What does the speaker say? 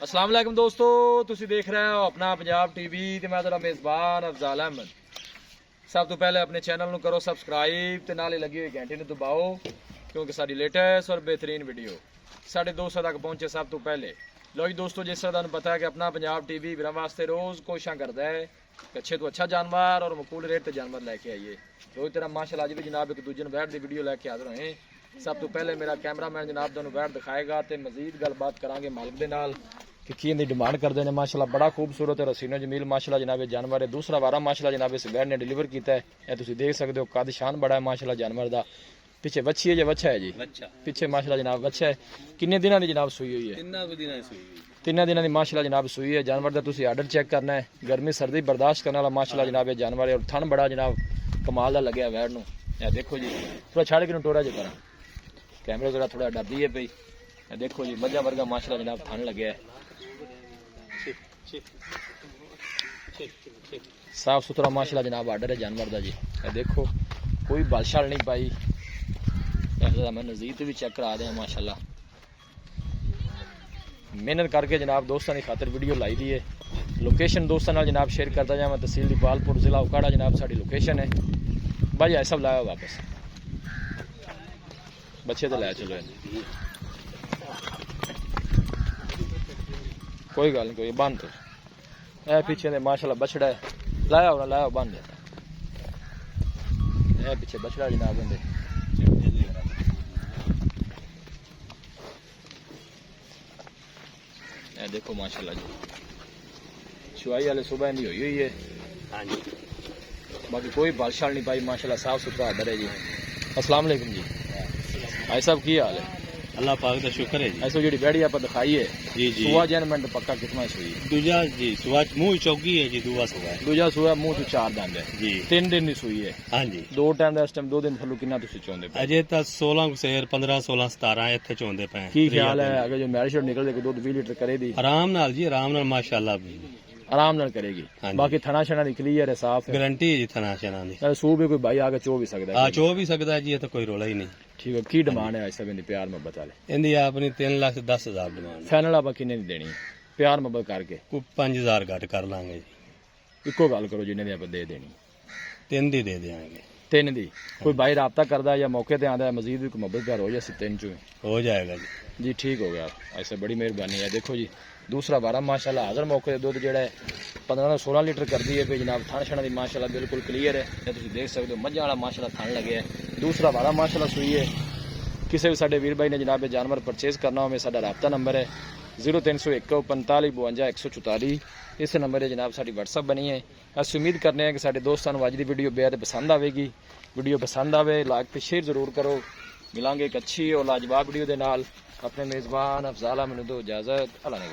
अस्सलाम वालेकुम दोस्तों, तुसी देख रहे हो अपना पंजाब टीवी ते मैं तेरा मेज़बान अफजाल अहमद। सब तो पहले अपने चैनल नूं करो सबसक्राइब ते नाल लगी हुई घंटी नूं दबाओ क्योंकि साडी लेटेस्ट और बेहतरीन वीडियो साढ़े दोस्तों तक पहुंचे सब तो पहले। लो जी दोस्तों, जिस तरह तुहानूं पता है कि अपना पंजाब टीवी वीरां वास्ते रोज़ कोशिशां करदा है कि अच्छे तो अच्छा जानवर और मकूल रेट ते जानवर लैके आइए। रोज़ तेरा माशाअल्लाह अज भी जनाब एक दूजे नूं बैठ दी वीडियो लैके हाज़र होए। सब तो पहले मेरा कैमरामैन जनाब तुहानूं बैठ दिखाएगा तो मजीद गलबात करांगे मालिक दे नाल कि की इहदी डिमांड करते हैं। माशाअल्लाह बड़ा खूबसूरत है रसीनो जमील माशाअल्लाह जनाब जानवर है। दूसरा वारा माशाअल्लाह जनाब इस बैठ ने डिलीवर किया है। यह तुम देख सकते हो, कद शान बड़ा है माशाअल्लाह जानवर का। पिछे बच्ची है जो बच्चा है जी, पिछे माशाअल्लाह जनाब बच्चा है। किन्ने दिनों की जनाब सूई हुई है? 3 दिनों की माशाअल्लाह जनाब सूई है। जानवर का तुम आर्डर चेक करना है। गर्मी सर्दी बर्दाश्त करने वाला माशाअल्लाह जनाब जानवर है और थन बड़ा जनाब कमाल का लगे वैर नूं। देखो जी थोड़ा छड़ के टोरा जो करा कैमरे जरा थोड़ा डरदी है पई। देखो जी मजा वर्गा माशाअल्लाह जनाब थन लगे है, साफ सुथरा माशाअल्लाह जनाब आर्डर है जानवर का जी। देखो कोई बलशाल नहीं पाई। मैं नज़दीक भी चेक करा दें माशाअल्लाह। मेहनत करके जनाब दोस्तों की खातिर वीडियो लाई दी है। लोकेशन दोस्तों नाल जनाब शेयर करता जाए। तहसील दीपालपुर जिला उकाड़ा जनाब साड़ी लोकेशन है। भाई ऐसा सब लाया वापस बच्चे तो लै चलो, कोई गल नहीं, कोई बंद ए पीछे दे माशाअल्लाह बछड़ा है। लाया होना लाया बंद है। ए पीछे बछड़ा जनाब होंगे। ए देखो माशाअल्लाह जी चुवाई वाले सुबह नहीं हुई है। हाँ जी, बाकी कोई बालशाल नहीं पाई माशाअल्लाह, साफ सुथरा आर्डर है जी। अस्सलाम वालेकुम जी। भाई साहब की हाल है? अल्लाह पाक का शुक्र है जी। ऐसो जी बैड़ी आप दिखाई है जी जी सुआ जैन मिनट पक्का कितना सुई? दूजा जी सुबह मुंह चौकी है जी। दूआ सुबह है। दूजा सुआ मुंह तो 4 दंद है जी। 3 दिन की सुई है। हाँ जी 2 टाइम इस टाइम 2 दिन थल्लू कितना तुसी चाहुंदे पे? अजे तक 16 शेर 15 16 17 इत्थे चोंदे पे। की ख्याल है अगर जो मैरिज निकल के दूध 20 लीटर करे दी? आराम नाल जी, आराम नाल माशाअल्लाह आराम नाल करेगी। हाँ जी। बाकी थना शना दी क्लियर है, साफ है, गारंटी है जी थना शना दी। चल सू भी कोई भाई आके चो भी सकदा आ है। चो भी सकदा है जी, ये तो कोई रोला ही नहीं। ठीक है, की डिमांड है ऐसा भी प्यार मोहब्बत वाले? इंदी अपनी 3,10,000 डिमांड। फाइनल आप किन्ने दी देनी प्यार मोहब्बत करके? को 5,000 घट कर लांगे जी। इको गल करो जिन्ने दी आप दे देनी। 3 दी दे देंगे। 3 दी कोई भाई राब्ता करदा है या मौके ते आंदा है मजीद भी कोई मोहब्बत प्यार हो जाए 3 चो हो जाएगा जी। ठीक हो गया, ऐसे बड़ी मेहरबानी है। देखो जी दूसरा बारह माशाल्लाह हाजर मौके दुध जो है 15-16 लीटर कर दी है भी जनाब। थान छण की माशाल्लाह बिल्कुल क्लीयर है, ये तुम देख सकते हो। मझां वाला माशाल्लाह थान लगे है। दूसरा बारह माशाल्लाह सुई है। किसी भी साडे वीर भाई ने जनाब जानवर परचेज करना हो, साडा राब्ता नंबर है 0301 45 52 144। इस नंबर है जनाब साडी व्हाट्सअप बनी है। अस उम्मीद करने हैं कि साडे दोस्तों अज की वीडियो बेहद पसंद आएगी। वीडियो पसंद आवे लाइक तो शेयर जरूर करो। मिलांगे एक अच्छी और लाजवाब वीडियो के नाल। अपने मेज़बान अफजाल अहमद दो इजाज़त। अल्लाह ने